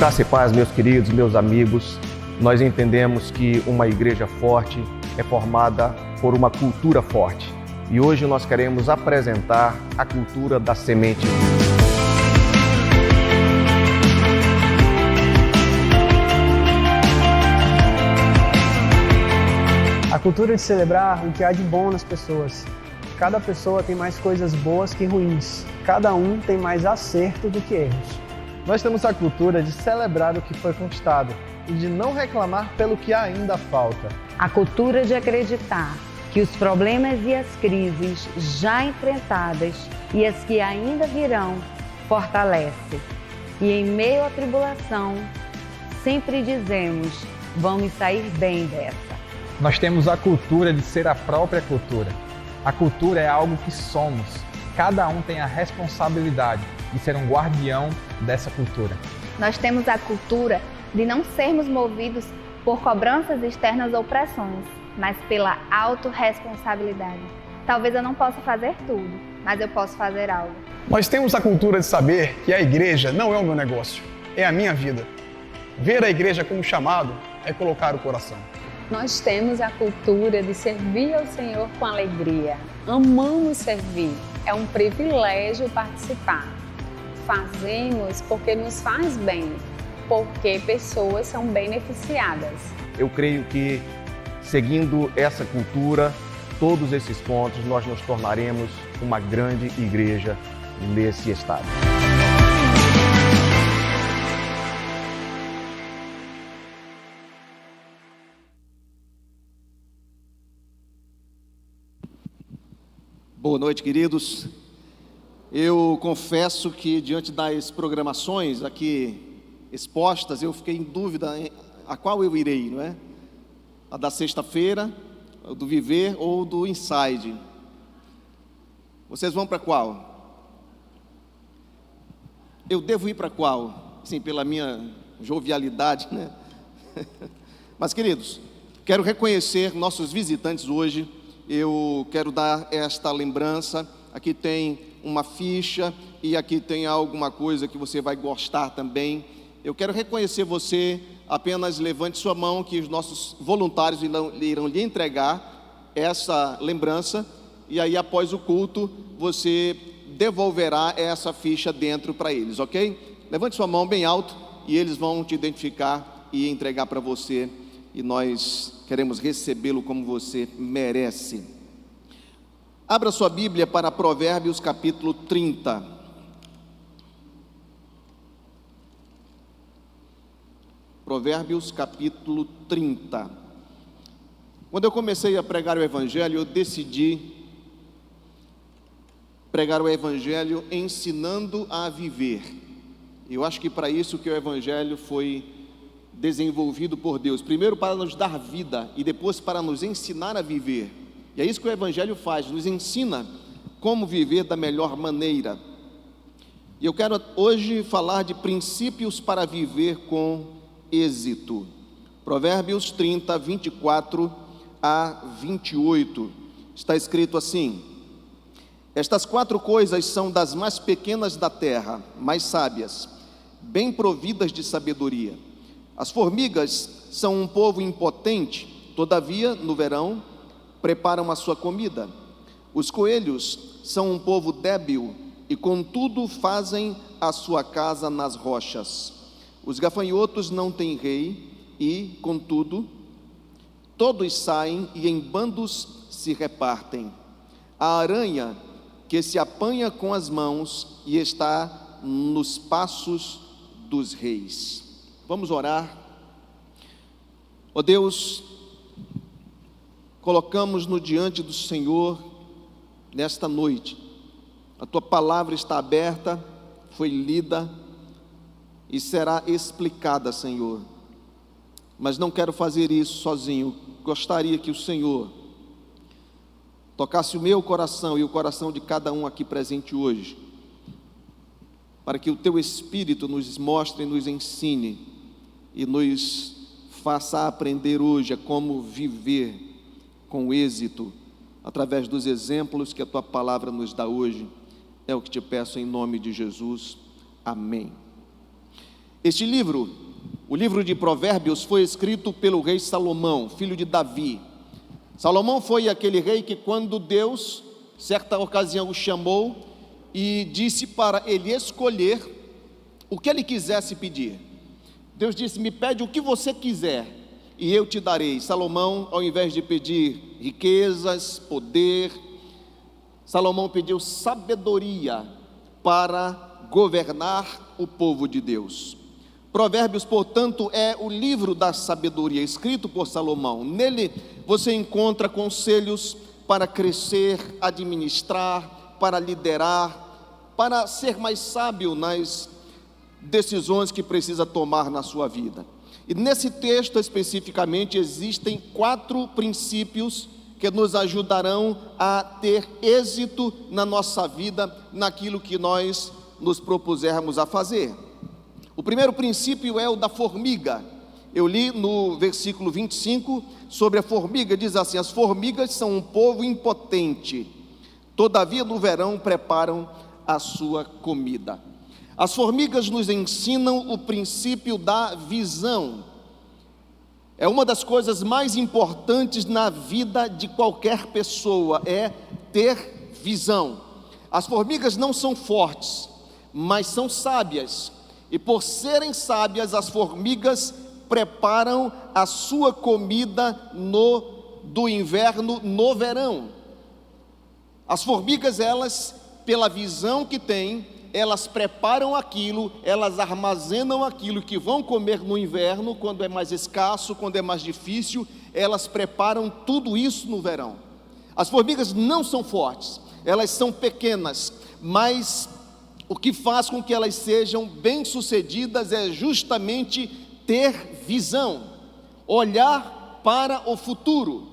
Graça e paz, meus queridos, meus amigos. Nós entendemos que uma igreja forte é formada por uma cultura forte. E hoje nós queremos apresentar a cultura da semente. A cultura de celebrar o que há de bom nas pessoas. Cada pessoa tem mais coisas boas que ruins. Cada um tem mais acerto do que erros. Nós temos a cultura de celebrar o que foi conquistado e de não reclamar pelo que ainda falta. A cultura de acreditar que os problemas e as crises já enfrentadas e as que ainda virão fortalece. E em meio à tribulação, sempre dizemos, vamos sair bem dessa. Nós temos a cultura de ser a própria cultura. A cultura é algo que somos. Cada um tem a responsabilidade de ser um guardião dessa cultura. Nós temos a cultura de não sermos movidos por cobranças externas ou pressões, mas pela autorresponsabilidade. Talvez eu não possa fazer tudo, mas eu posso fazer algo. Nós temos a cultura de saber que a igreja não é o meu negócio, é a minha vida. Ver a igreja como chamado é colocar o coração. Nós temos a cultura de servir ao Senhor com alegria. Amamos servir, é um privilégio participar. Fazemos porque nos faz bem, porque pessoas são beneficiadas. Eu creio que, seguindo essa cultura, todos esses pontos, nós nos tornaremos uma grande igreja nesse estado. Boa noite, queridos. Eu confesso que, diante das programações aqui expostas, eu fiquei em dúvida a qual eu irei, não é? A da sexta-feira, do Viver ou do Inside. Vocês vão para qual? Eu devo ir para qual? Sim, pela minha jovialidade, né? Mas, queridos, quero reconhecer nossos visitantes hoje. Eu quero dar esta lembrança. Aqui tem uma ficha e aqui tem alguma coisa que você vai gostar também. Eu quero reconhecer você. Apenas levante sua mão que os nossos voluntários irão lhe entregar essa lembrança. E aí, após o culto, você devolverá essa ficha dentro para eles, ok? Levante sua mão bem alto e eles vão te identificar e entregar para você. E nós queremos recebê-lo como você merece. Abra sua Bíblia para Provérbios capítulo 30. Provérbios capítulo 30. Quando eu comecei a pregar o Evangelho, eu decidi pregar o Evangelho ensinando a viver. Eu acho que para isso que o Evangelho foi desenvolvido por Deus, primeiro para nos dar vida e depois para nos ensinar a viver. E é isso que o Evangelho faz, nos ensina como viver da melhor maneira. E eu quero hoje falar de princípios para viver com êxito. Provérbios 30, 24 a 28, está escrito assim: estas 4 coisas são das mais pequenas da terra, mais sábias, bem providas de sabedoria. As formigas são um povo impotente, todavia, no verão, preparam a sua comida. Os coelhos são um povo débil e, contudo, fazem a sua casa nas rochas. Os gafanhotos não têm rei e, contudo, todos saem e em bandos se repartem. A aranha que se apanha com as mãos e está nos passos dos reis. Vamos orar. Ó Deus, colocamos-nos diante do Senhor nesta noite. A Tua palavra está aberta, foi lida e será explicada, Senhor. Mas não quero fazer isso sozinho. Gostaria que o Senhor tocasse o meu coração e o coração de cada um aqui presente hoje, para que o Teu Espírito nos mostre e nos ensine e nos faça aprender hoje a como viver com êxito, através dos exemplos que a Tua palavra nos dá hoje. É o que te peço em nome de Jesus. Amém. Este livro, o livro de Provérbios, foi escrito pelo rei Salomão, filho de Davi. Salomão foi aquele rei que, quando Deus, certa ocasião, o chamou e disse para ele escolher o que ele quisesse pedir. Deus disse: me pede o que você quiser e eu te darei. Salomão, ao invés de pedir riquezas, poder, Salomão pediu sabedoria para governar o povo de Deus. Provérbios, portanto, é o livro da sabedoria, escrito por Salomão. Nele você encontra conselhos para crescer, administrar, para liderar, para ser mais sábio nas decisões que precisa tomar na sua vida. E nesse texto especificamente existem 4 princípios que nos ajudarão a ter êxito na nossa vida, naquilo que nós nos propusermos a fazer. O primeiro princípio é o da formiga. Eu li no versículo 25 sobre a formiga, diz assim: as formigas são um povo impotente, todavia no verão preparam a sua comida. As formigas nos ensinam o princípio da visão. É uma das coisas mais importantes na vida de qualquer pessoa, é ter visão. As formigas não são fortes, mas são sábias. E por serem sábias, as formigas preparam a sua comida do inverno no verão. As formigas, elas, pela visão que têm, elas preparam aquilo, elas armazenam aquilo que vão comer no inverno, quando é mais escasso, quando é mais difícil, elas preparam tudo isso no verão. As formigas não são fortes, elas são pequenas, mas o que faz com que elas sejam bem-sucedidas é justamente ter visão, olhar para o futuro.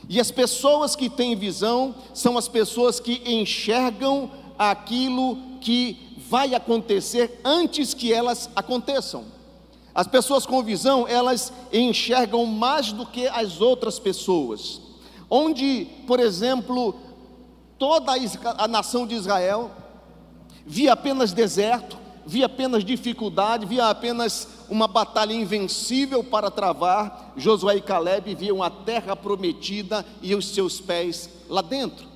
E as pessoas que têm visão são as pessoas que enxergam aquilo que vai acontecer antes que elas aconteçam. As pessoas com visão, elas enxergam mais do que as outras pessoas. Onde, por exemplo, toda a nação de Israel via apenas deserto, via apenas dificuldade, via apenas uma batalha invencível para travar, Josué e Caleb viam a terra prometida e os seus pés lá dentro.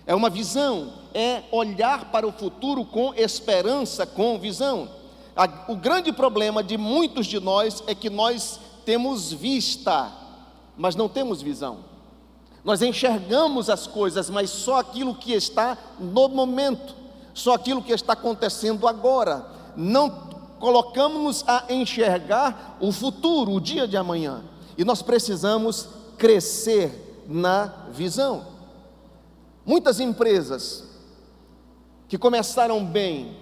É uma visão, é olhar para o futuro com esperança, com visão. O grande problema de muitos de nós é que nós temos vista, mas não temos visão. Nós enxergamos as coisas, mas só aquilo que está no momento, só aquilo que está acontecendo agora. Não colocamos-nos a enxergar o futuro, o dia de amanhã. E nós precisamos crescer na visão. Muitas empresas que começaram bem,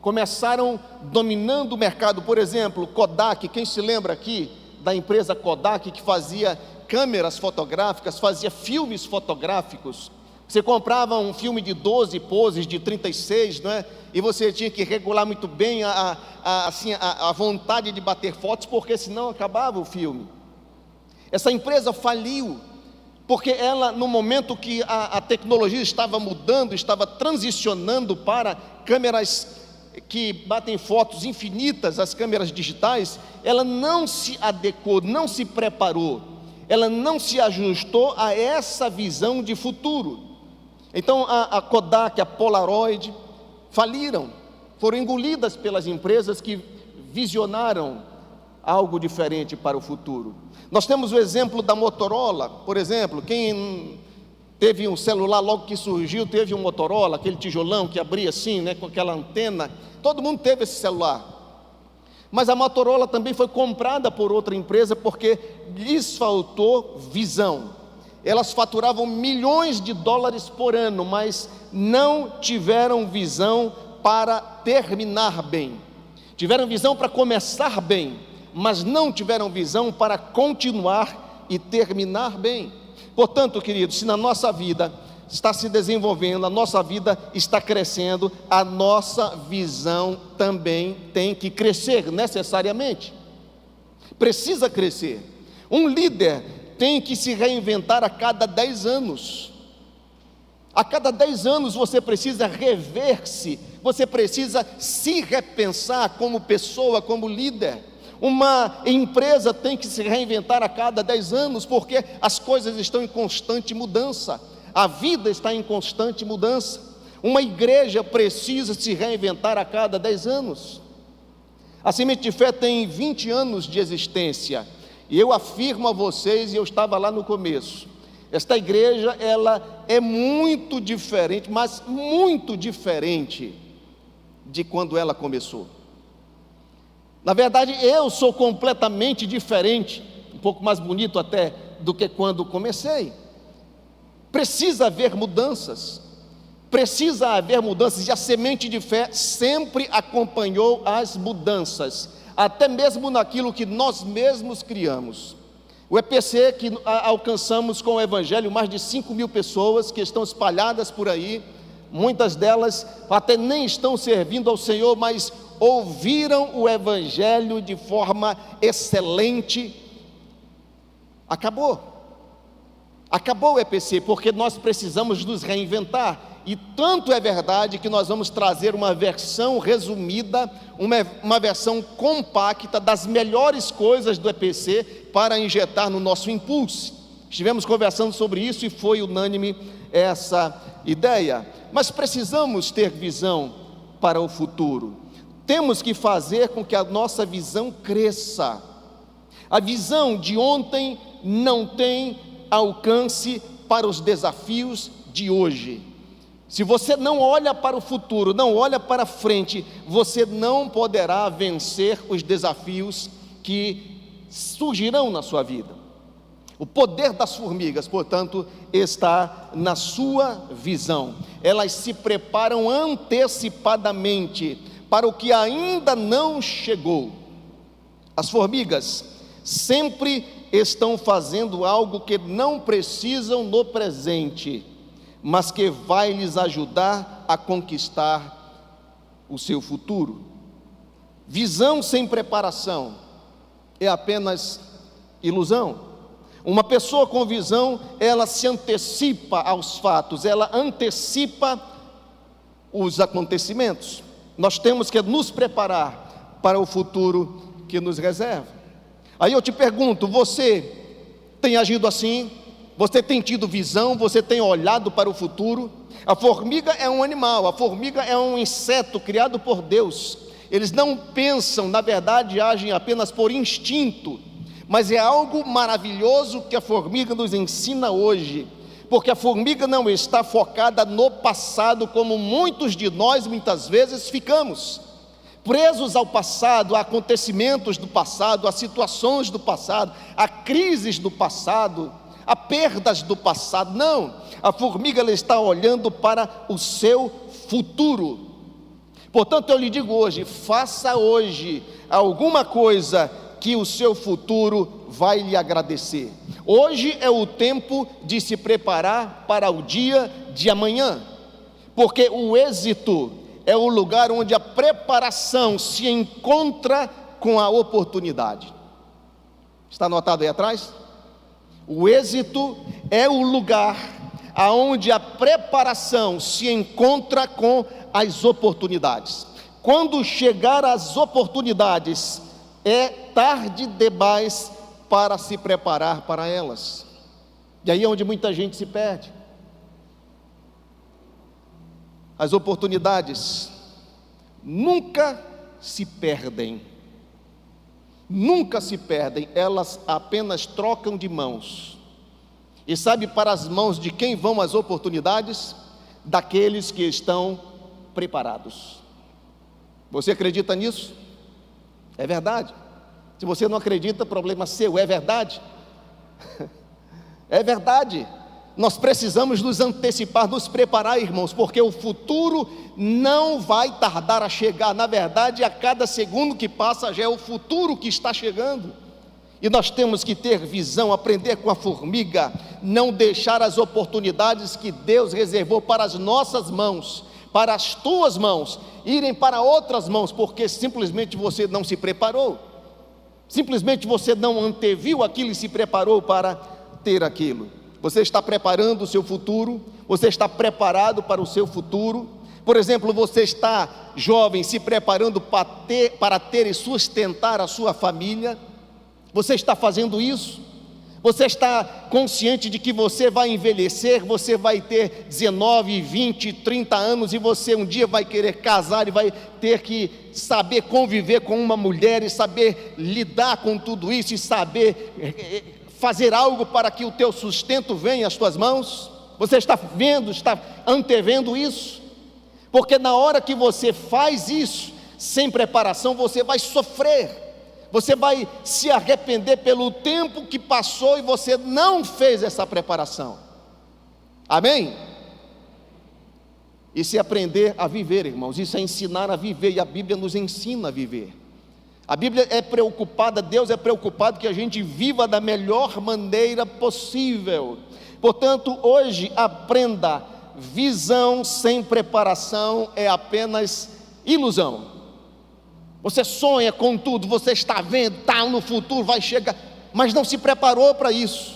começaram dominando o mercado, por exemplo, Kodak, quem se lembra aqui da empresa Kodak, que fazia câmeras fotográficas, fazia filmes fotográficos. Você comprava um filme de 12 poses, de 36, não é? E você tinha que regular muito bem a vontade de bater fotos, porque senão acabava o filme. Essa empresa faliu, porque ela, no momento que a tecnologia estava mudando, estava transicionando para câmeras que batem fotos infinitas, as câmeras digitais, ela não se adequou, não se preparou, ela não se ajustou a essa visão de futuro. Então a Kodak, a Polaroid faliram, foram engolidas pelas empresas que visionaram algo diferente para o futuro. Nós temos o exemplo da Motorola, por exemplo. Quem teve um celular logo que surgiu, teve um Motorola, aquele tijolão que abria assim, né, com aquela antena. Todo mundo teve esse celular. Mas a Motorola também foi comprada por outra empresa porque lhes faltou visão. Elas faturavam milhões de dólares por ano, mas não tiveram visão para terminar bem. Tiveram visão para começar bem, mas não tiveram visão para continuar e terminar bem. Portanto, queridos, se na nossa vida está se desenvolvendo, a nossa vida está crescendo, a nossa visão também tem que crescer necessariamente. Precisa crescer. Um líder tem que se reinventar a cada 10 anos. A cada 10 anos você precisa rever-se você precisa se repensar como pessoa, como líder. Uma empresa tem que se reinventar a cada 10 anos, porque as coisas estão em constante mudança, a vida está em constante mudança. Uma igreja precisa se reinventar a cada 10 anos. A Semente de Fé tem 20 anos de existência, e eu afirmo a vocês, e eu estava lá no começo, esta igreja, ela é muito diferente, mas muito diferente de quando ela começou. Na verdade, eu sou completamente diferente, um pouco mais bonito até do que quando comecei. Precisa haver mudanças, e a Semente de Fé sempre acompanhou as mudanças, até mesmo naquilo que nós mesmos criamos. O EPC, que alcançamos com o Evangelho mais de 5.000 pessoas que estão espalhadas por aí, muitas delas até nem estão servindo ao Senhor, mas ouviram o Evangelho de forma excelente. Acabou o EPC, porque nós precisamos nos reinventar, e tanto é verdade que nós vamos trazer uma versão resumida, uma versão compacta das melhores coisas do EPC para injetar no nosso impulso. Estivemos conversando sobre isso e foi unânime essa ideia. Mas precisamos ter visão para o futuro. Temos que fazer com que a nossa visão cresça. A visão de ontem não tem alcance para os desafios de hoje. Se você não olha para o futuro, não olha para frente, você não poderá vencer os desafios que surgirão na sua vida. O poder das formigas, portanto, está na sua visão. Elas se preparam antecipadamente para o que ainda não chegou. As formigas sempre estão fazendo algo que não precisam no presente, mas que vai lhes ajudar a conquistar o seu futuro. Visão sem preparação é apenas ilusão. Uma pessoa com visão, ela se antecipa aos fatos, ela antecipa os acontecimentos. Nós temos que nos preparar para o futuro que nos reserva. Aí eu te pergunto, você tem agido assim? Você tem tido visão? Você tem olhado para o futuro? A formiga é um animal, a formiga é um inseto criado por Deus. Eles não pensam, na verdade, agem apenas por instinto. Mas é algo maravilhoso que a formiga nos ensina hoje, porque a formiga não está focada no passado, como muitos de nós muitas vezes ficamos, presos ao passado, a acontecimentos do passado, a situações do passado, a crises do passado, a perdas do passado. Não, a formiga ela está olhando para o seu futuro. Portanto, eu lhe digo hoje, faça hoje alguma coisa que o seu futuro vai lhe agradecer. Hoje é o tempo de se preparar para o dia de amanhã, porque o êxito é o lugar onde a preparação se encontra com a oportunidade. Está anotado aí atrás? O êxito é o lugar aonde a preparação se encontra com as oportunidades. Quando chegar as oportunidades, é tarde demais para se preparar para elas. E aí é onde muita gente se perde. As oportunidades nunca se perdem. Nunca se perdem, elas apenas trocam de mãos. E sabe para as mãos de quem vão as oportunidades? Daqueles que estão preparados. Você acredita nisso? É verdade. Se você não acredita, problema seu. É verdade. É verdade. Nós precisamos nos antecipar, nos preparar, irmãos, porque o futuro não vai tardar a chegar. Na verdade, a cada segundo que passa já é o futuro que está chegando. E nós temos que ter visão, aprender com a formiga, não deixar as oportunidades que Deus reservou para as nossas mãos, para as tuas mãos, irem para outras mãos, porque simplesmente você não se preparou, simplesmente você não anteviu aquilo e se preparou para ter aquilo. Você está preparando o seu futuro, você está preparado para o seu futuro, Por exemplo, você está jovem, se preparando para ter e sustentar a sua família. Você está fazendo isso? Você está consciente de que você vai envelhecer, você vai ter 19, 20, 30 anos e você um dia vai querer casar e vai ter que saber conviver com uma mulher e saber lidar com tudo isso e saber fazer algo para que o teu sustento venha às tuas mãos? Você está vendo, está antevendo isso? Porque na hora que você faz isso, sem preparação, você vai sofrer. Você vai se arrepender pelo tempo que passou e você não fez essa preparação. Amém? Isso é aprender a viver, irmãos. Isso é ensinar a viver, e a Bíblia nos ensina a viver. A Bíblia é preocupada, Deus é preocupado que a gente viva da melhor maneira possível. Portanto, hoje aprenda: visão sem preparação é apenas ilusão. Você sonha com tudo, você está vendo, está no futuro, vai chegar, mas não se preparou para isso,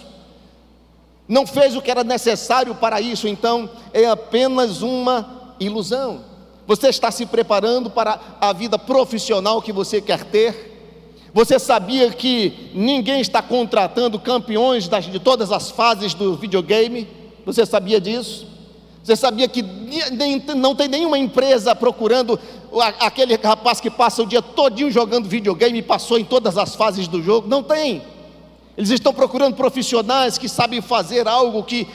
não fez o que era necessário para isso, então é apenas uma ilusão. Você está se preparando para a vida profissional que você quer ter? Você sabia que ninguém está contratando campeões de todas as fases do videogame? Você sabia disso? Você sabia que não tem nenhuma empresa procurando aquele rapaz que passa o dia todinho jogando videogame e passou em todas as fases do jogo? Não tem. Eles estão procurando profissionais que sabem fazer algo que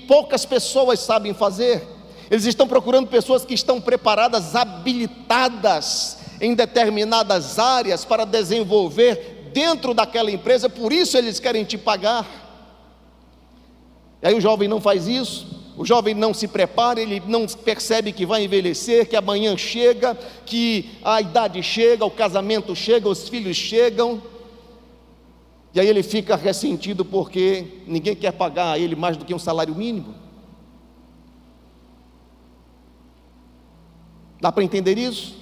poucas pessoas sabem fazer. Eles estão procurando pessoas que estão preparadas, habilitadas em determinadas áreas para desenvolver dentro daquela empresa. Por isso eles querem te pagar. E aí o jovem não faz isso. O jovem não se prepara, ele não percebe que vai envelhecer, que amanhã chega, que a idade chega, o casamento chega, os filhos chegam, e aí ele fica ressentido porque ninguém quer pagar a ele mais do que um salário mínimo. Dá para entender isso?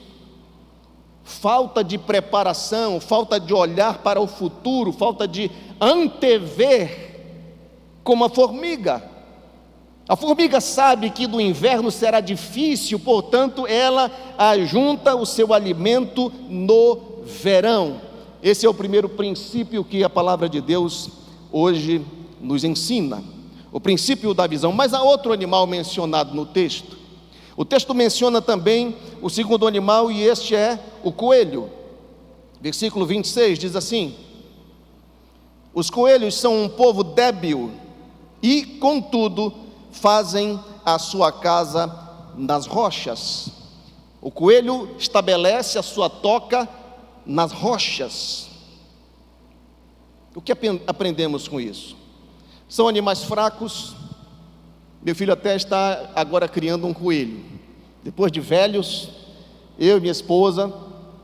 Falta de preparação, falta de olhar para o futuro, falta de antever, como a formiga. A formiga sabe que do inverno será difícil, portanto ela ajunta o seu alimento no verão. Esse é o primeiro princípio que a palavra de Deus hoje nos ensina, o princípio da visão. Mas há outro animal mencionado no texto. O texto menciona também o segundo animal, e este é o coelho. Versículo 26 diz assim: os coelhos são um povo débil e, contudo, fazem a sua casa nas rochas. O coelho estabelece a sua toca nas rochas. O que aprendemos com isso? São animais fracos. Meu filho até está agora criando um coelho. Depois de velhos, eu e minha esposa,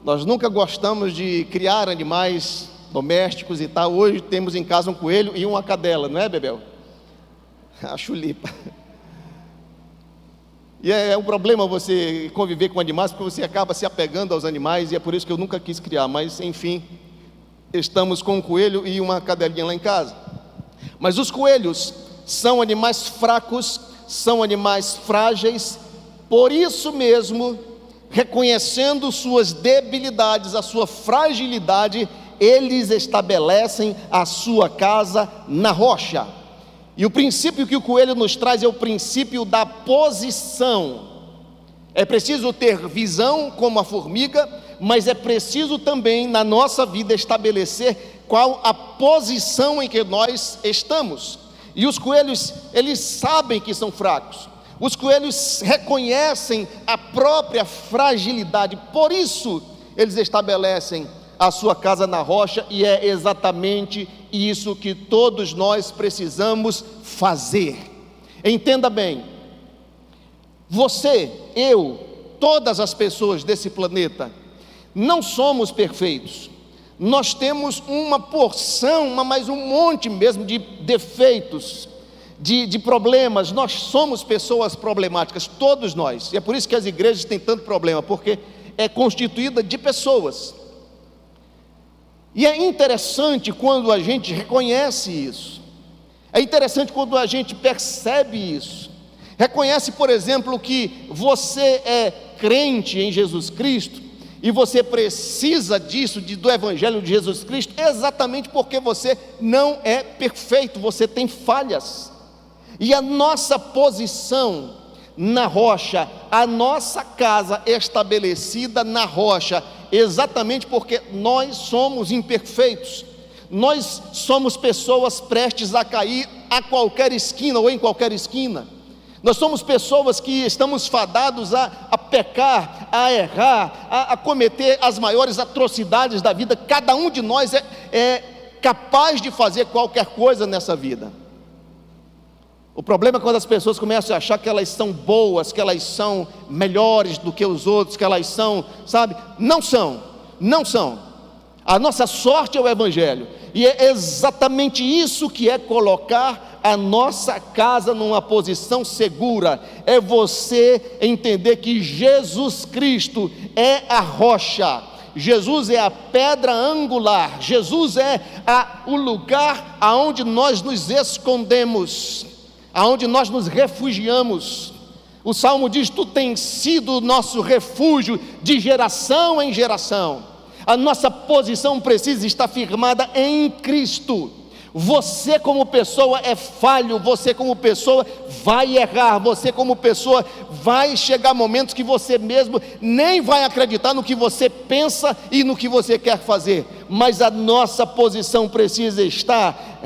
nós nunca gostamos de criar animais domésticos e tal. Hoje temos em casa um coelho e uma cadela, não é, Bebel? A chulipa. E é um problema você conviver com animais, porque você acaba se apegando aos animais, e é por isso que eu nunca quis criar. Mas enfim, estamos com um coelho e uma cadelinha lá em casa. Mas os coelhos são animais fracos, são animais frágeis. Por isso mesmo, reconhecendo suas debilidades, a sua fragilidade, eles estabelecem a sua casa na rocha. E o princípio que o coelho nos traz é o princípio da posição. É preciso ter visão como a formiga, mas é preciso também na nossa vida estabelecer qual a posição em que nós estamos. E os coelhos, eles sabem que são fracos. Os coelhos reconhecem a própria fragilidade, por isso eles estabelecem a sua casa na rocha, e é exatamente isso que todos nós precisamos fazer. Entenda bem, você, eu, todas as pessoas desse planeta, não somos perfeitos. Nós temos uma porção, mas um monte mesmo de defeitos, de problemas. Nós somos pessoas problemáticas, todos nós. E é por isso que as igrejas têm tanto problema, porque é constituída de pessoas. E é interessante quando a gente reconhece isso. É interessante quando a gente percebe isso. Reconhece, por exemplo, que você é crente em Jesus Cristo e você precisa disso, do Evangelho de Jesus Cristo, exatamente porque você não é perfeito, você tem falhas. E a nossa posição na rocha, a nossa casa estabelecida na rocha, exatamente porque nós somos imperfeitos, nós somos pessoas prestes a cair a qualquer esquina ou em qualquer esquina. Nós somos pessoas que estamos fadados a pecar, a errar, a cometer as maiores atrocidades da vida. Cada um de nós é capaz de fazer qualquer coisa nessa vida. O problema é quando as pessoas começam a achar que elas são boas, que elas são melhores do que os outros, que elas são, sabe? Não são. A nossa sorte é o Evangelho, e é exatamente isso que é colocar a nossa casa numa posição segura. É você entender que Jesus Cristo é a rocha, Jesus é a pedra angular, Jesus é o lugar aonde nós nos escondemos, aonde nós nos refugiamos. O Salmo diz: tu tens sido o nosso refúgio de geração em geração. A nossa posição precisa estar firmada em Cristo. Você como pessoa é falho, você como pessoa vai errar, você como pessoa vai chegar momentos que você mesmo nem vai acreditar no que você pensa e no que você quer fazer, mas a nossa posição precisa estar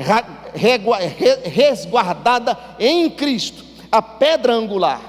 resguardada em Cristo, a pedra angular.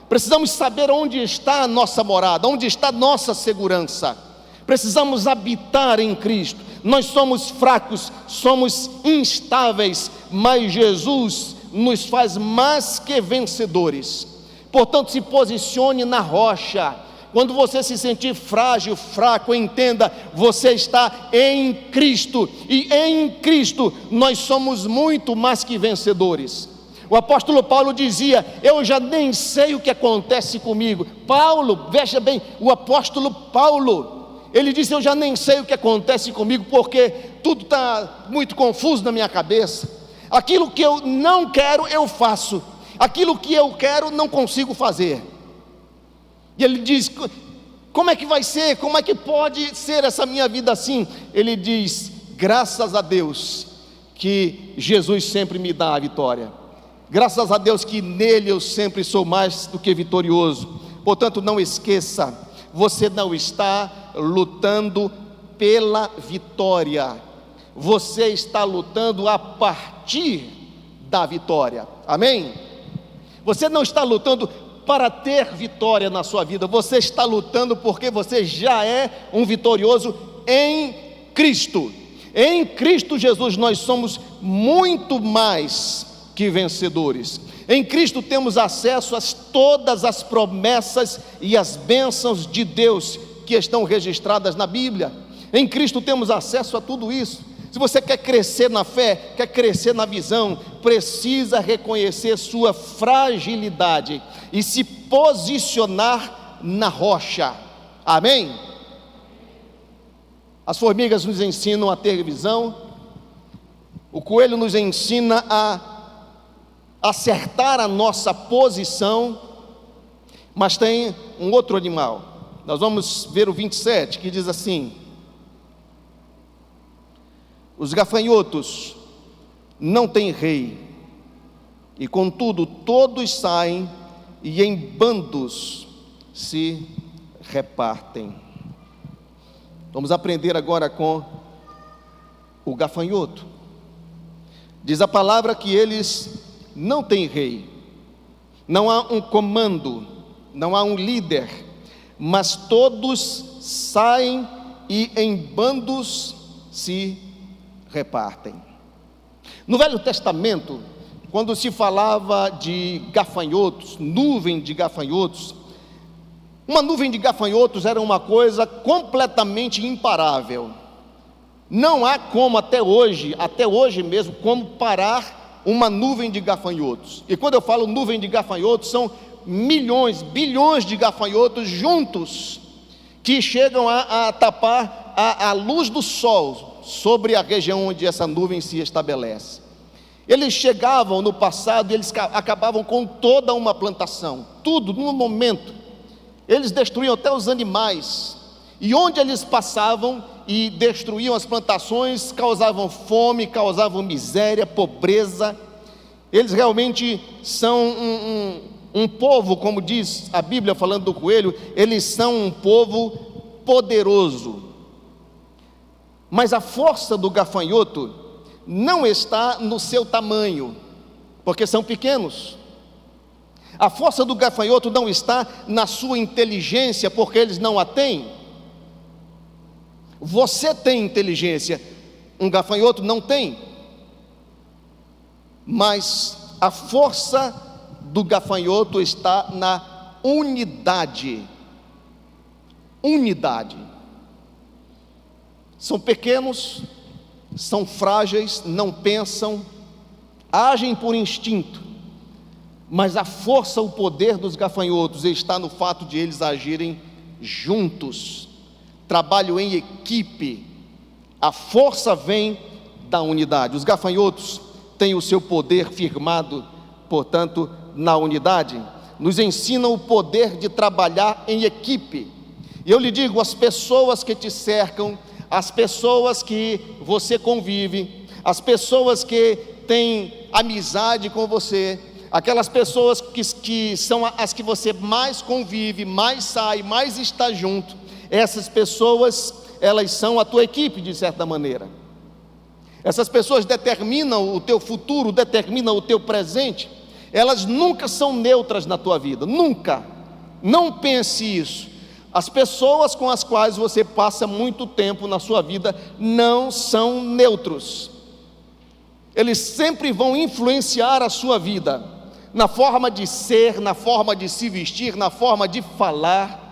Precisamos saber onde está a nossa morada, onde está a nossa segurança. Precisamos habitar em Cristo. Nós somos fracos, somos instáveis, mas Jesus nos faz mais que vencedores. Portanto, se posicione na rocha. Quando você se sentir frágil, fraco, entenda, você está em Cristo, e em Cristo nós somos muito mais que vencedores. O apóstolo Paulo dizia: eu já nem sei o que acontece comigo. Paulo, veja bem, o apóstolo Paulo, ele disse: eu já nem sei o que acontece comigo, porque tudo está muito confuso na minha cabeça. Aquilo que eu não quero, eu faço. Aquilo que eu quero, não consigo fazer. E ele diz: como é que vai ser? Como é que pode ser essa minha vida assim? Ele diz: graças a Deus que Jesus sempre me dá a vitória. Graças a Deus que nele eu sempre sou mais do que vitorioso. Portanto, não esqueça, você não está lutando pela vitória, você está lutando a partir da vitória. Amém? Você não está lutando para ter vitória na sua vida, você está lutando porque você já é um vitorioso em Cristo. Em Cristo Jesus nós somos muito mais que vencedores. Em Cristo temos acesso a todas as promessas e as bênçãos de Deus que estão registradas na Bíblia. Em Cristo temos acesso a tudo isso. Se você quer crescer na fé, quer crescer na visão, precisa reconhecer sua fragilidade e se posicionar na rocha. Amém? As formigas nos ensinam a ter visão, o coelho nos ensina a acertar a nossa posição, mas tem um outro animal. Nós vamos ver o 27, que diz assim: os gafanhotos não têm rei, e contudo todos saem e em bandos se repartem. Vamos aprender agora com o gafanhoto. Diz a palavra que eles não têm rei, não há um comando, não há um líder, mas todos saem e em bandos se repartem. No Velho Testamento, quando se falava de gafanhotos, nuvem de gafanhotos, uma nuvem de gafanhotos era uma coisa completamente imparável. Não há como até hoje mesmo, como parar uma nuvem de gafanhotos. E quando eu falo nuvem de gafanhotos, são milhões, bilhões de gafanhotos juntos, que chegam a tapar a luz do sol sobre a região onde essa nuvem se estabelece. Eles chegavam no passado e eles acabavam com toda uma plantação, tudo num momento. Eles destruíam até os animais, e onde eles passavam e destruíam as plantações, causavam fome, causavam miséria, pobreza. Eles realmente são um povo, como diz a Bíblia falando do coelho, eles são um povo poderoso. Mas a força do gafanhoto não está no seu tamanho, porque são pequenos. A força do gafanhoto não está na sua inteligência, porque eles não a têm. Você tem inteligência, um gafanhoto não tem. Mas a força do gafanhoto está na unidade. Unidade. São pequenos, são frágeis, não pensam, agem por instinto, mas a força, o poder dos gafanhotos está no fato de eles agirem juntos, trabalham em equipe. A força vem da unidade. Os gafanhotos têm o seu poder firmado, portanto, na unidade. Nos ensinam o poder de trabalhar em equipe. E eu lhe digo, as pessoas que te cercam, as pessoas que você convive, as pessoas que têm amizade com você, aquelas pessoas que são as que você mais convive, mais sai, mais está junto, essas pessoas, elas são a tua equipe de certa maneira. Essas pessoas determinam o teu futuro, determinam o teu presente. Elas nunca são neutras na tua vida, nunca. Não pense isso. As pessoas com as quais você passa muito tempo na sua vida não são neutros. Eles sempre vão influenciar a sua vida, na forma de ser, na forma de se vestir, na forma de falar,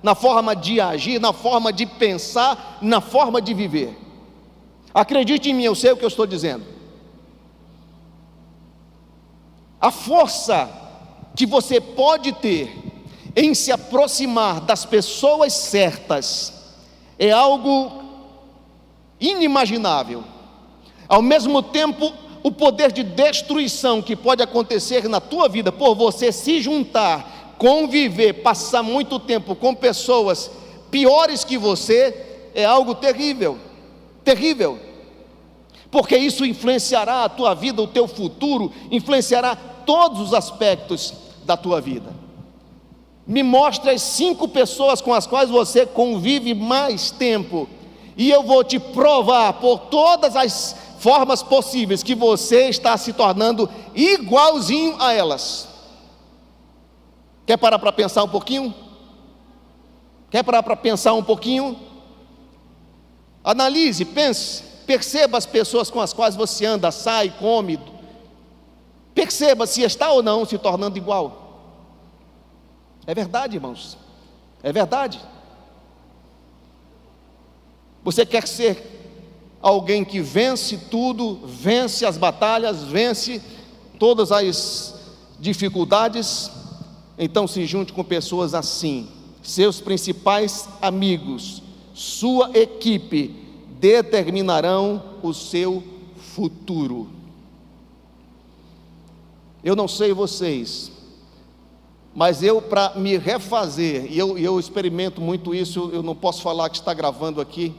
na forma de agir, na forma de pensar, na forma de viver. Acredite em mim, eu sei o que eu estou dizendo. A força que você pode ter em se aproximar das pessoas certas é algo inimaginável. Ao mesmo tempo, o poder de destruição que pode acontecer na tua vida por você se juntar, conviver, passar muito tempo com pessoas piores que você, é algo terrível, terrível, porque isso influenciará a tua vida, o teu futuro, influenciará todos os aspectos da tua vida. Me mostre as 5 pessoas com as quais você convive mais tempo, e eu vou te provar por todas as formas possíveis que você está se tornando igualzinho a elas. Quer parar para pensar um pouquinho? Quer parar para pensar um pouquinho? Analise, pense, perceba as pessoas com as quais você anda, sai, come. Perceba se está ou não se tornando igual. É verdade, irmãos, é verdade. Você quer ser alguém que vence tudo, vence as batalhas, vence todas as dificuldades? Então se junte com pessoas assim. Seus principais amigos, sua equipe, determinarão o seu futuro. Eu não sei vocês, mas eu, para me refazer, e eu experimento muito isso, eu não posso falar que está gravando aqui,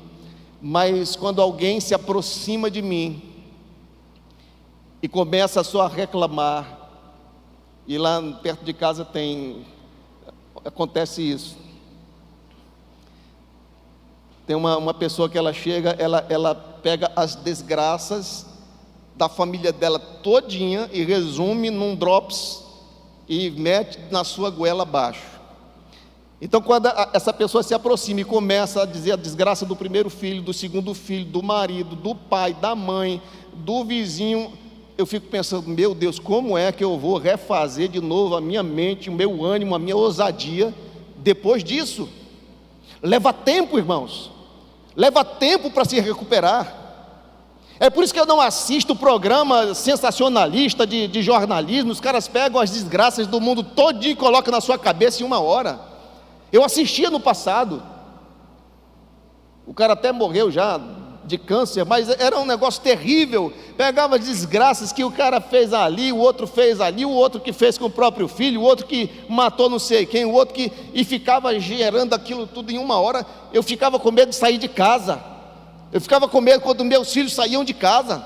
mas quando alguém se aproxima de mim e começa só a reclamar, e lá perto de casa acontece isso. Tem uma pessoa que ela chega, ela pega as desgraças da família dela todinha e resume num drops e mete na sua goela abaixo. Então quando essa pessoa se aproxima e começa a dizer a desgraça do primeiro filho, do segundo filho, do marido, do pai, da mãe, do vizinho, eu fico pensando, meu Deus, como é que eu vou refazer de novo a minha mente, o meu ânimo, a minha ousadia depois disso? Leva tempo, irmãos, leva tempo para se recuperar. É por isso que eu não assisto programa sensacionalista de jornalismo. Os caras pegam as desgraças do mundo todinho e colocam na sua cabeça em 1 hora. Eu assistia no passado, o cara até morreu já de câncer, mas era um negócio terrível. Pegava as desgraças que o cara fez ali, o outro fez ali, o outro que fez com o próprio filho, o outro que matou não sei quem, o outro que... E ficava gerando aquilo tudo em uma hora. Eu ficava com medo de sair de casa. Eu ficava com medo quando meus filhos saíam de casa.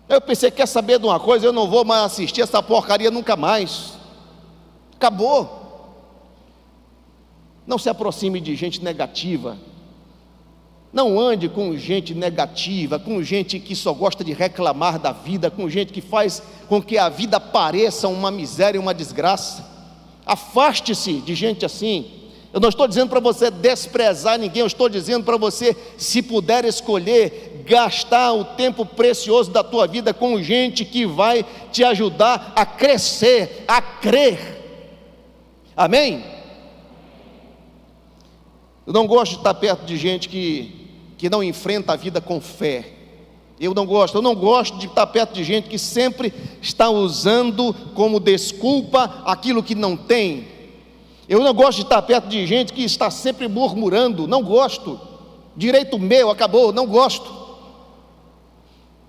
Eu pensei, quer saber de uma coisa? Eu não vou mais assistir essa porcaria nunca mais. Acabou. Não se aproxime de gente negativa. Não ande com gente negativa, com gente que só gosta de reclamar da vida, com gente que faz com que a vida pareça uma miséria e uma desgraça. Afaste-se de gente assim. Eu não estou dizendo para você desprezar ninguém, eu estou dizendo para você, se puder escolher, gastar o tempo precioso da tua vida com gente que vai te ajudar a crescer, a crer. Amém? Eu não gosto de estar perto de gente que não enfrenta a vida com fé. Eu não gosto de estar perto de gente que sempre está usando como desculpa aquilo que não tem. Eu não gosto de estar perto de gente que está sempre murmurando. Não gosto. Direito meu, acabou, não gosto.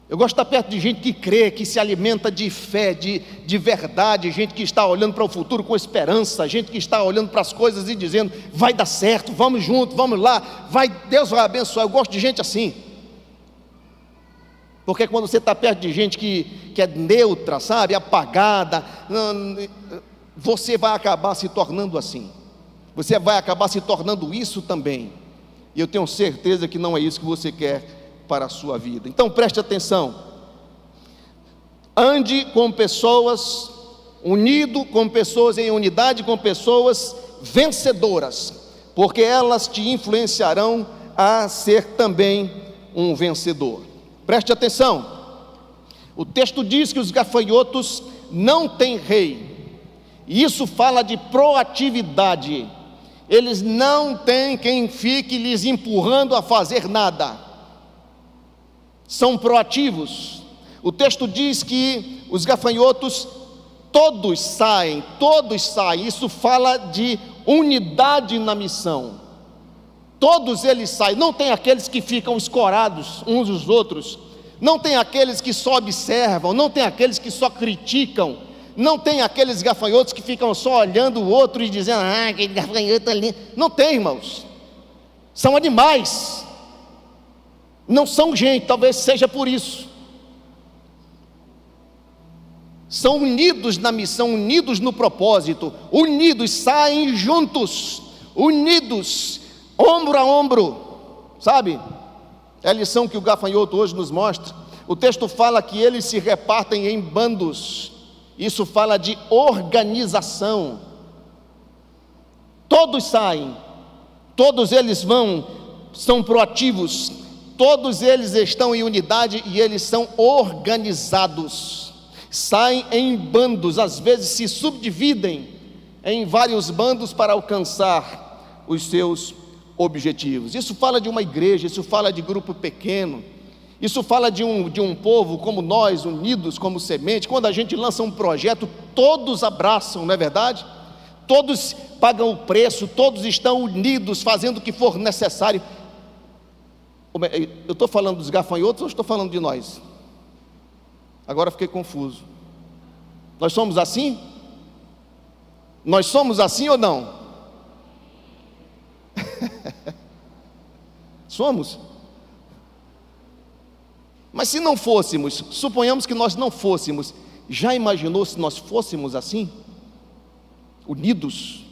Eu gosto de estar perto de gente que crê, que se alimenta de fé, de verdade, gente que está olhando para o futuro com esperança, gente que está olhando para as coisas e dizendo, vai dar certo, vamos junto, vamos lá, Deus vai abençoar. Eu gosto de gente assim. Porque quando você está perto de gente que é neutra, sabe, apagada, você vai acabar se tornando assim. Você vai acabar se tornando isso também. E eu tenho certeza que não é isso que você quer para a sua vida. Então preste atenção. Ande com pessoas, unido com pessoas, em unidade com pessoas vencedoras, porque elas te influenciarão a ser também um vencedor. Preste atenção. O texto diz que os gafanhotos não têm rei. E isso fala de proatividade. Eles não têm quem fique lhes empurrando a fazer nada. São proativos. O texto diz que os gafanhotos todos saem. Isso fala de unidade na missão. Todos eles saem. Não tem aqueles que ficam escorados uns dos outros. Não tem aqueles que só observam. Não tem aqueles que só criticam. Não tem aqueles gafanhotos que ficam só olhando o outro e dizendo, aquele gafanhoto ali. Não tem, irmãos. São animais. Não são gente, talvez seja por isso. São unidos na missão, unidos no propósito, unidos, saem juntos, unidos, ombro a ombro, sabe? É a lição que o gafanhoto hoje nos mostra. O texto fala que eles se repartem em bandos. Isso fala de organização. Todos saem, todos eles são proativos. Todos eles estão em unidade e eles são organizados. Saem em bandos, às vezes se subdividem em vários bandos para alcançar os seus objetivos. Isso fala de uma igreja, isso fala de grupo pequeno, isso fala de um povo como nós, unidos como semente. Quando a gente lança um projeto, todos abraçam, não é verdade? Todos pagam o preço, todos estão unidos, fazendo o que for necessário. Eu estou falando dos gafanhotos ou estou falando de nós? Agora fiquei confuso. Nós somos assim? Nós somos assim ou não? Somos? Mas se não fôssemos, suponhamos que nós não fôssemos, já imaginou se nós fôssemos assim? Unidos,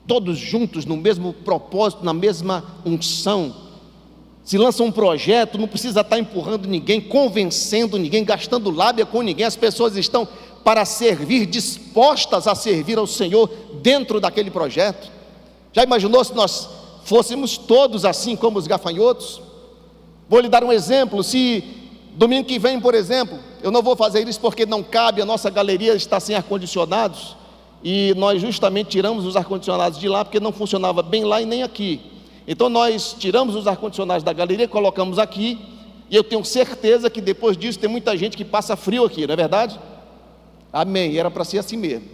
todos juntos no mesmo propósito, na mesma unção. Se lança um projeto, não precisa estar empurrando ninguém, convencendo ninguém, gastando lábia com ninguém. As pessoas estão para servir, dispostas a servir ao Senhor dentro daquele projeto. Já imaginou se nós fôssemos todos assim como os gafanhotos? Vou lhe dar um exemplo. Se domingo que vem, por exemplo, eu não vou fazer isso porque não cabe, a nossa galeria está sem ar-condicionados, e nós justamente tiramos os ar-condicionados de lá porque não funcionava bem lá e nem aqui. Então nós tiramos os ar-condicionados da galeria, colocamos aqui, e eu tenho certeza que depois disso tem muita gente que passa frio aqui, não é verdade? Amém, era para ser assim mesmo.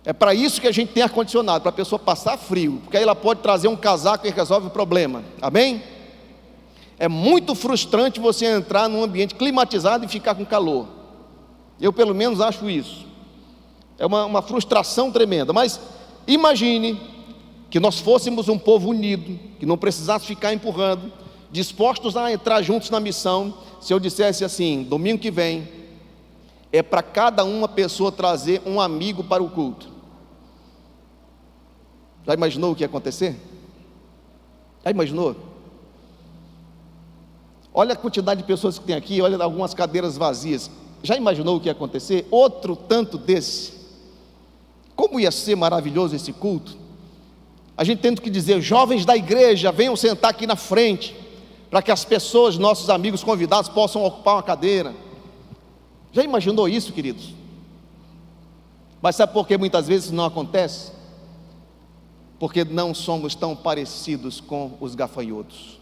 É para isso que a gente tem ar-condicionado, para a pessoa passar frio, porque aí ela pode trazer um casaco e resolve o problema, amém? É muito frustrante você entrar num ambiente climatizado e ficar com calor. Eu pelo menos acho isso. É uma frustração tremenda. Mas imagine que nós fôssemos um povo unido, que não precisasse ficar empurrando, dispostos a entrar juntos na missão. Se eu dissesse assim: domingo que vem é para cada uma pessoa trazer um amigo para o culto. Já imaginou o que ia acontecer? Já imaginou? Olha a quantidade de pessoas que tem aqui, olha algumas cadeiras vazias. Já imaginou o que ia acontecer? Outro tanto desse. Como ia ser maravilhoso esse culto? A gente tendo que dizer: jovens da igreja, venham sentar aqui na frente, para que as pessoas, nossos amigos convidados, possam ocupar uma cadeira. Já imaginou isso, queridos? Mas sabe por que muitas vezes não acontece? Porque não somos tão parecidos com os gafanhotos.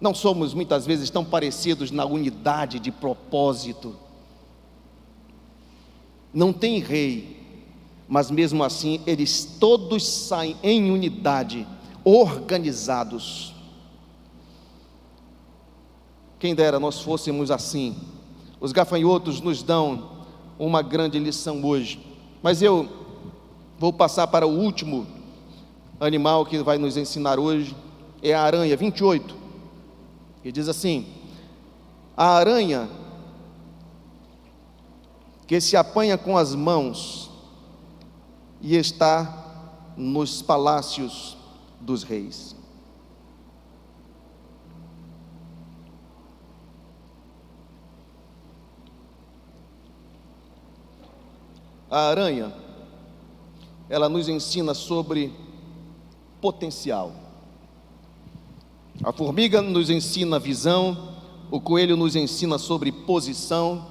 Não somos muitas vezes tão parecidos na unidade de propósito. Não tem rei, mas mesmo assim eles todos saem em unidade, organizados. Quem dera nós fôssemos assim. Os gafanhotos nos dão uma grande lição hoje. Mas eu vou passar para o último animal que vai nos ensinar hoje. É a aranha, 28. Que diz assim: a aranha que se apanha com as mãos e está nos palácios dos reis. A aranha, ela nos ensina sobre potencial. A formiga nos ensina visão, o coelho nos ensina sobre posição,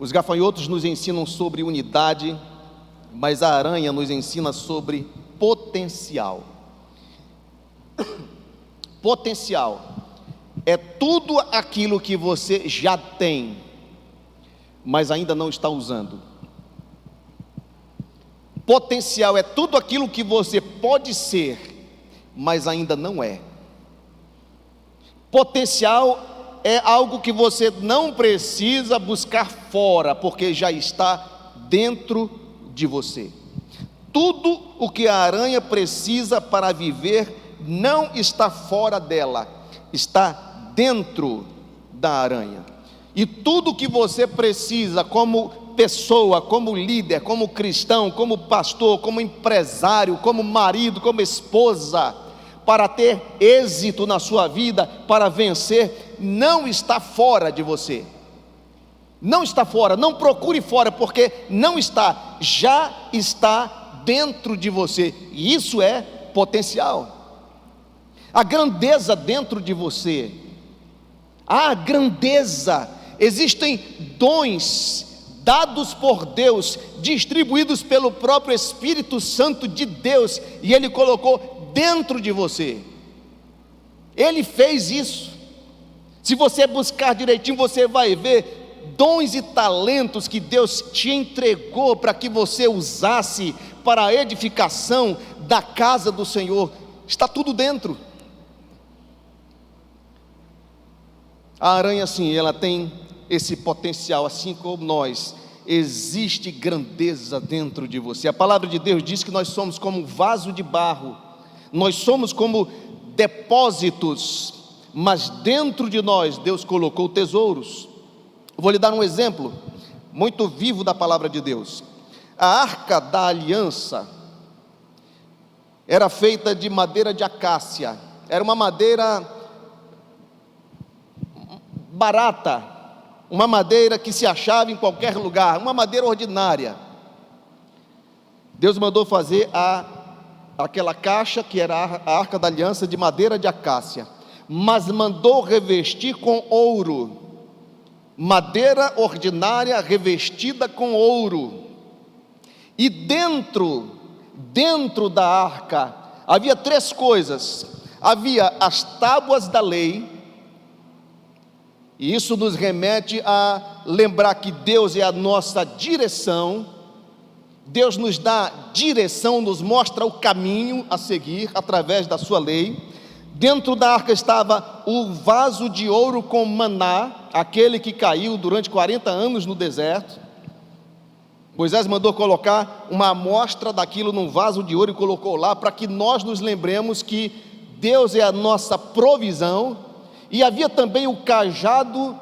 os gafanhotos nos ensinam sobre unidade, mas a aranha nos ensina sobre potencial. Potencial é tudo aquilo que você já tem, mas ainda não está usando. Potencial é tudo aquilo que você pode ser, mas ainda não é. Potencial é algo que você não precisa buscar fora, porque já está dentro de você. Tudo o que a aranha precisa para viver não está fora dela, está dentro da aranha. E tudo que você precisa como pessoa, como líder, como cristão, como pastor, como empresário, como marido, como esposa, para ter êxito na sua vida, para vencer, não está fora de você. Não está fora, não procure fora, porque não está, já está dentro de você. E isso é potencial. A grandeza dentro de você. A grandeza. Existem dons dados por Deus, distribuídos pelo próprio Espírito Santo de Deus, e Ele colocou dentro de você. Ele fez isso. Se você buscar direitinho, você vai ver dons e talentos que Deus te entregou para que você usasse para a edificação da casa do Senhor. Está tudo dentro. A aranha, sim, ela tem esse potencial, assim como nós. Existe grandeza dentro de você. A palavra de Deus diz que nós somos como um vaso de barro, nós somos como depósitos, mas dentro de nós Deus colocou tesouros. Vou lhe dar um exemplo muito vivo da palavra de Deus. A arca da aliança era feita de madeira de acácia. Era uma madeira barata, uma madeira que se achava em qualquer lugar, uma madeira ordinária. Deus mandou fazer aquela caixa que era a arca da aliança de madeira de acácia, mas mandou revestir com ouro, madeira ordinária revestida com ouro. E dentro da arca havia 3 coisas. Havia as tábuas da lei, e isso nos remete a lembrar que Deus é a nossa direção. Deus nos dá direção, nos mostra o caminho a seguir através da sua lei. Dentro da arca estava o vaso de ouro com maná, aquele que caiu durante 40 anos no deserto. Moisés mandou colocar uma amostra daquilo num vaso de ouro e colocou lá, para que nós nos lembremos que Deus é a nossa provisão. E havia também o cajado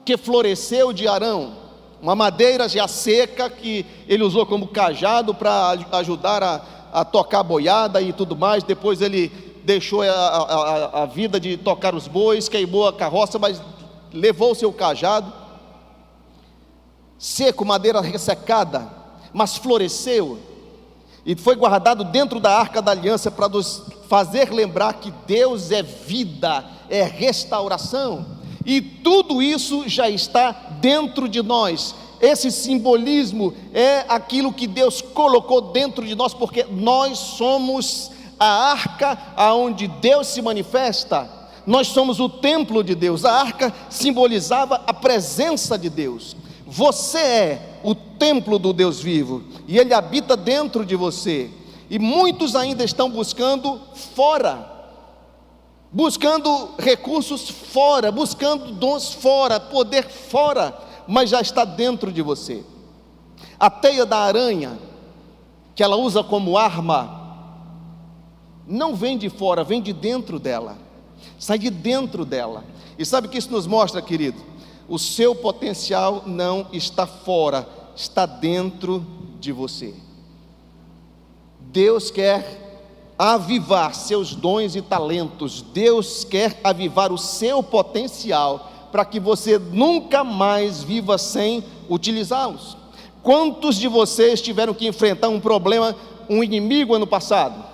que floresceu de Arão, uma madeira já seca que ele usou como cajado para ajudar a tocar a boiada e tudo mais. Depois ele deixou a vida de tocar os bois, queimou a carroça, mas levou o seu cajado, seco, madeira ressecada, mas floresceu, e foi guardado dentro da arca da aliança para nos fazer lembrar que Deus é vida, é restauração, e tudo isso já está dentro de nós. Esse simbolismo é aquilo que Deus colocou dentro de nós, porque nós somos a arca aonde Deus se manifesta. Nós somos o templo de Deus. A arca simbolizava a presença de Deus. Você é o templo do Deus vivo, e Ele habita dentro de você. E muitos ainda estão buscando fora, buscando recursos fora, buscando dons fora, poder fora, mas já está dentro de você. A teia da aranha, que ela usa como arma, não vem de fora, vem de dentro dela, sai de dentro dela. E sabe o que isso nos mostra, querido? O seu potencial não está fora, está dentro de você. Deus quer avivar seus dons e talentos, Deus quer avivar o seu potencial, para que você nunca mais viva sem utilizá-los. Quantos de vocês tiveram que enfrentar um problema, um inimigo ano passado?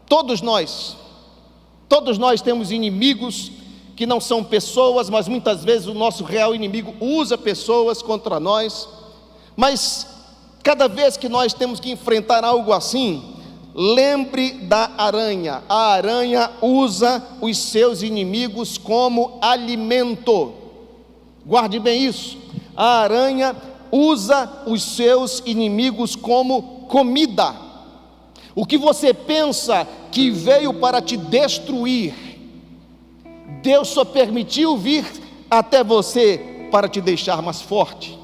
Todos nós temos inimigos que não são pessoas, mas muitas vezes o nosso real inimigo usa pessoas contra nós. Mas cada vez que nós temos que enfrentar algo assim, lembre da aranha. A aranha usa os seus inimigos como alimento. Guarde bem isso. A aranha usa os seus inimigos como comida. O que você pensa que veio para te destruir, Deus só permitiu vir até você para te deixar mais forte,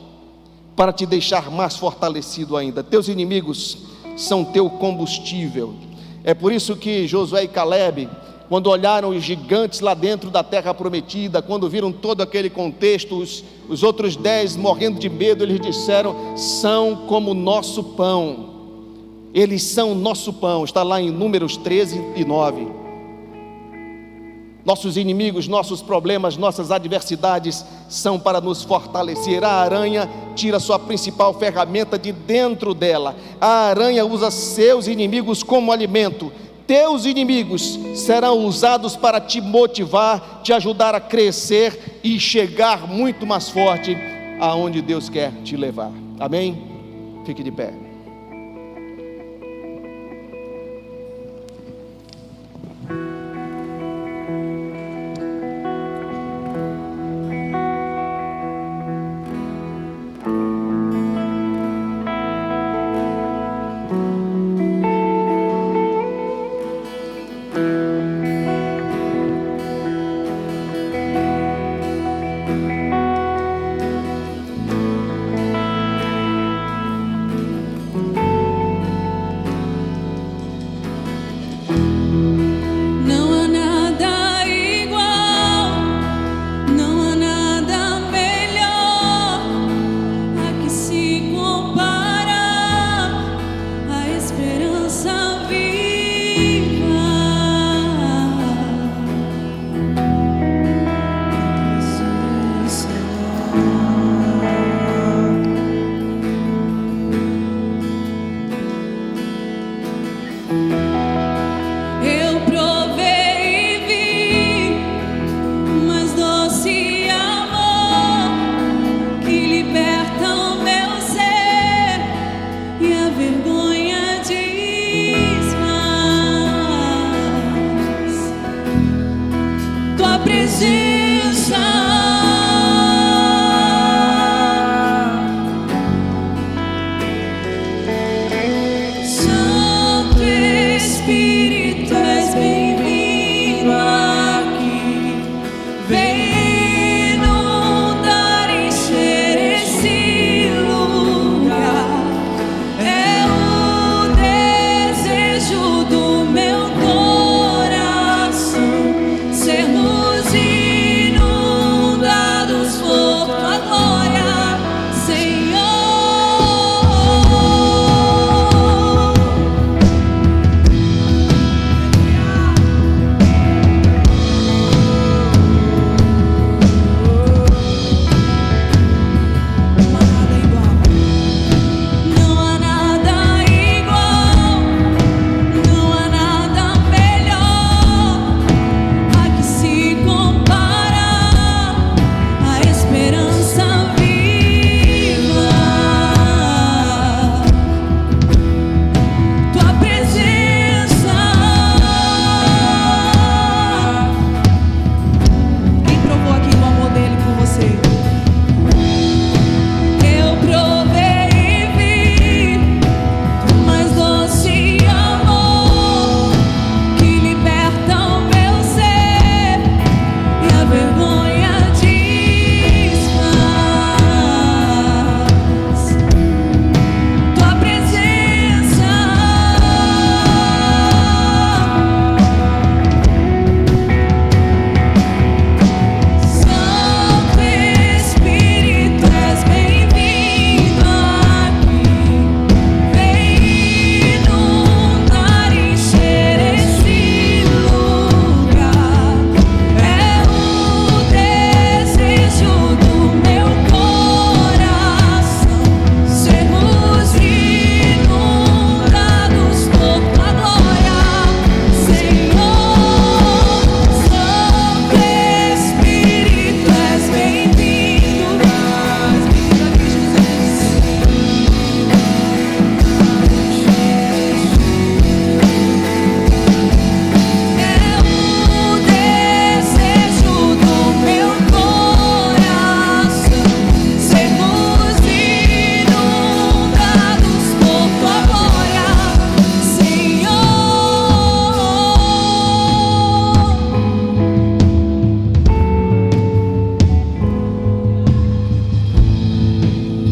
para te deixar mais fortalecido ainda. Teus inimigos são teu combustível. É por isso que Josué e Caleb, quando olharam os gigantes lá dentro da terra prometida, quando viram todo aquele contexto, os outros 10 morrendo de medo, eles disseram: são como nosso pão. Eles são nosso pão, está lá em Números 13 e 9. Nossos inimigos, nossos problemas, nossas adversidades são para nos fortalecer. A aranha tira sua principal ferramenta de dentro dela. A aranha usa seus inimigos como alimento. Teus inimigos serão usados para te motivar, te ajudar a crescer e chegar muito mais forte aonde Deus quer te levar. Amém? Fique de pé.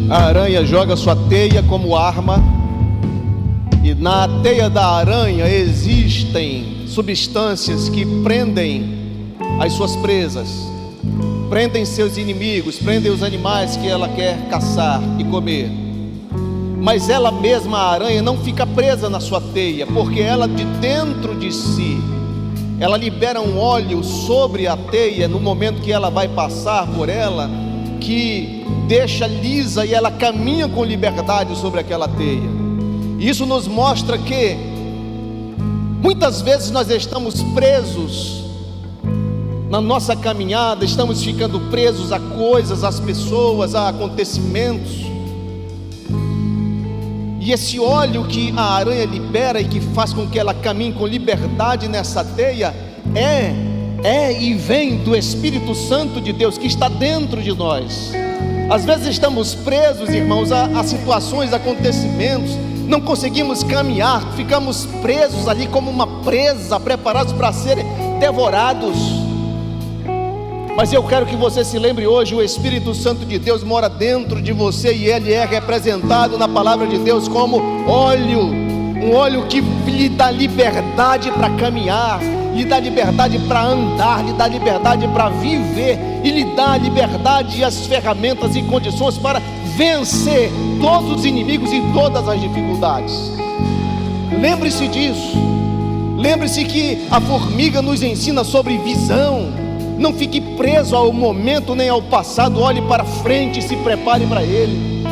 A aranha joga sua teia como arma, e na teia da aranha existem substâncias que prendem as suas presas, prendem seus inimigos, prendem os animais que ela quer caçar e comer. Mas ela mesma, a aranha, não fica presa na sua teia, porque ela, de dentro de si, ela libera um óleo sobre a teia no momento que ela vai passar por ela, que deixa lisa, e ela caminha com liberdade sobre aquela teia. Isso nos mostra que muitas vezes nós estamos presos na nossa caminhada, estamos ficando presos a coisas, às pessoas, a acontecimentos. E esse óleo que a aranha libera e que faz com que ela caminhe com liberdade nessa teia é e vem do Espírito Santo de Deus que está dentro de nós. Às vezes estamos presos, irmãos, a situações, acontecimentos, não conseguimos caminhar, ficamos presos ali como uma presa, preparados para serem devorados. Mas eu quero que você se lembre hoje, o Espírito Santo de Deus mora dentro de você, e ele é representado na palavra de Deus como óleo, um óleo que lhe dá liberdade para caminhar, lhe dá liberdade para andar, lhe dá liberdade para viver, e lhe dá liberdade e as ferramentas e condições para vencer todos os inimigos e todas as dificuldades. Lembre-se disso. Lembre-se que a formiga nos ensina sobre visão. Não fique preso ao momento nem ao passado, olhe para frente e se prepare para ele.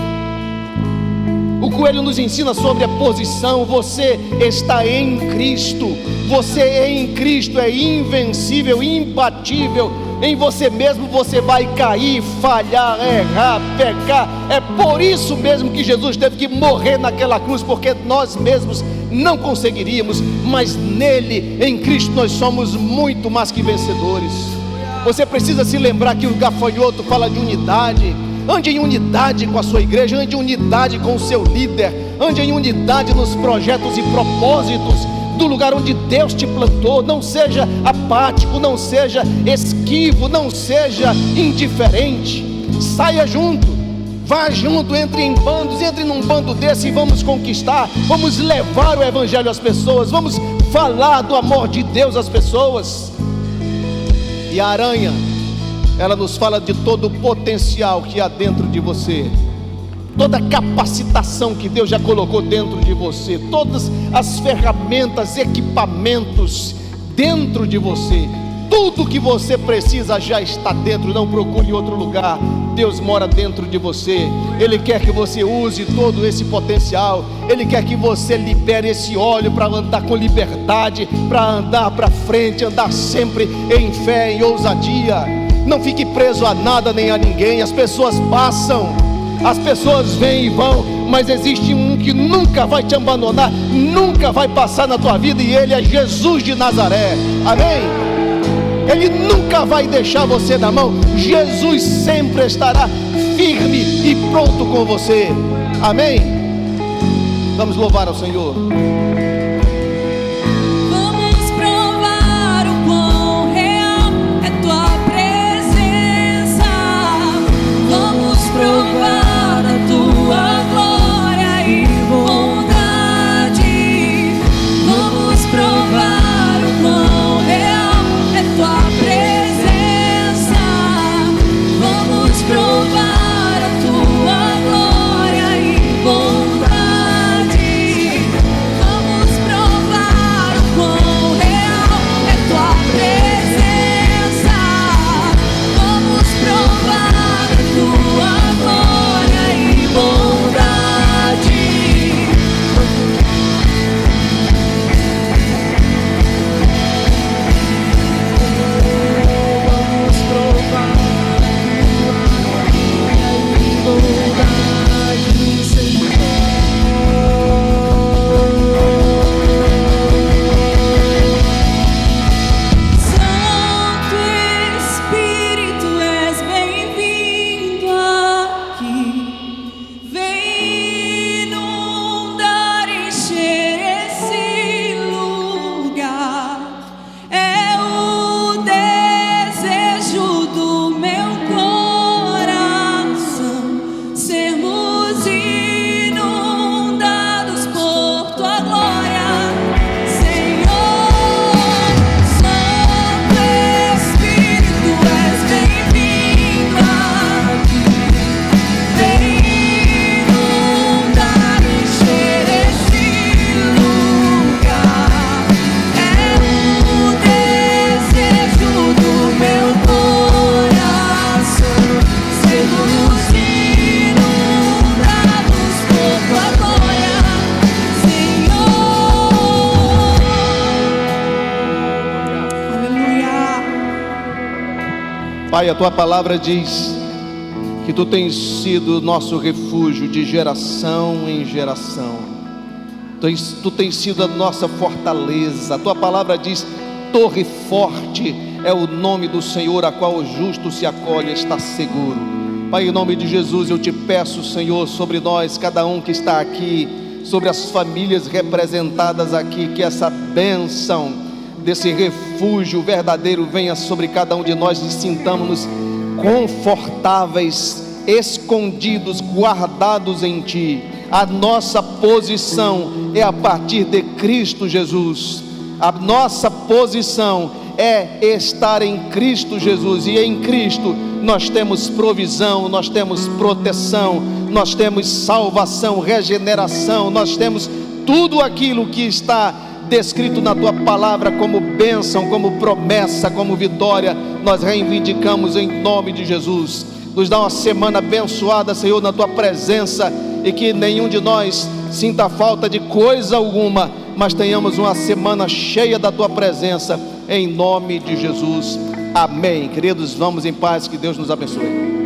O coelho nos ensina sobre a posição. Você está em Cristo. Você em Cristo é invencível, imbatível. Em você mesmo você vai cair, falhar, errar, pecar. É por isso mesmo que Jesus teve que morrer naquela cruz, porque nós mesmos não conseguiríamos, mas nele, em Cristo, nós somos muito mais que vencedores. Você precisa se lembrar que o gafanhoto fala de unidade. Ande em unidade com a sua igreja, ande em unidade com o seu líder, ande em unidade nos projetos e propósitos do lugar onde Deus te plantou. Não seja apático, não seja esquivo, não seja indiferente. Saia junto, vá junto, entre em bandos, entre num bando desse e vamos conquistar, vamos levar o evangelho às pessoas, vamos falar do amor de Deus às pessoas. E a aranha, ela nos fala de todo o potencial que há dentro de você, toda a capacitação que Deus já colocou dentro de você, todas as ferramentas, equipamentos dentro de você. Tudo que você precisa já está dentro, não procure em outro lugar. Deus mora dentro de você. Ele quer que você use todo esse potencial. Ele quer que você libere esse óleo para andar com liberdade, para andar para frente, andar sempre em fé, em ousadia. Não fique preso a nada nem a ninguém. As pessoas passam, as pessoas vêm e vão, mas existe um que nunca vai te abandonar, nunca vai passar na tua vida, e ele é Jesus de Nazaré. Amém? Ele nunca vai deixar você na mão. Jesus sempre estará firme e pronto com você. Amém? Vamos louvar ao Senhor. Vamos provar o quão real é tua presença. Vamos provar a tua glória e bondade. Vamos provar o quão real é tua presença. Vamos provar a tua glória e bondade. Pai, a tua palavra diz que tu tens sido nosso refúgio de geração em geração. Tu tens sido a nossa fortaleza. A tua palavra diz: torre forte é o nome do Senhor, a qual o justo se acolhe e está seguro. Pai, em nome de Jesus, eu te peço, Senhor, sobre nós, cada um que está aqui, sobre as famílias representadas aqui, que essa bênção desse refúgio verdadeiro venha sobre cada um de nós e sintamos-nos confortáveis, escondidos, guardados em Ti. A nossa posição é a partir de Cristo Jesus. A nossa posição é estar em Cristo Jesus, e em Cristo nós temos provisão, nós temos proteção, nós temos salvação, regeneração, nós temos tudo aquilo que está descrito na tua palavra como bênção, como promessa, como vitória. Nós reivindicamos em nome de Jesus. Nos dá uma semana abençoada, Senhor, na tua presença, e que nenhum de nós sinta falta de coisa alguma, mas tenhamos uma semana cheia da tua presença, em nome de Jesus. Amém. Queridos, vamos em paz, que Deus nos abençoe.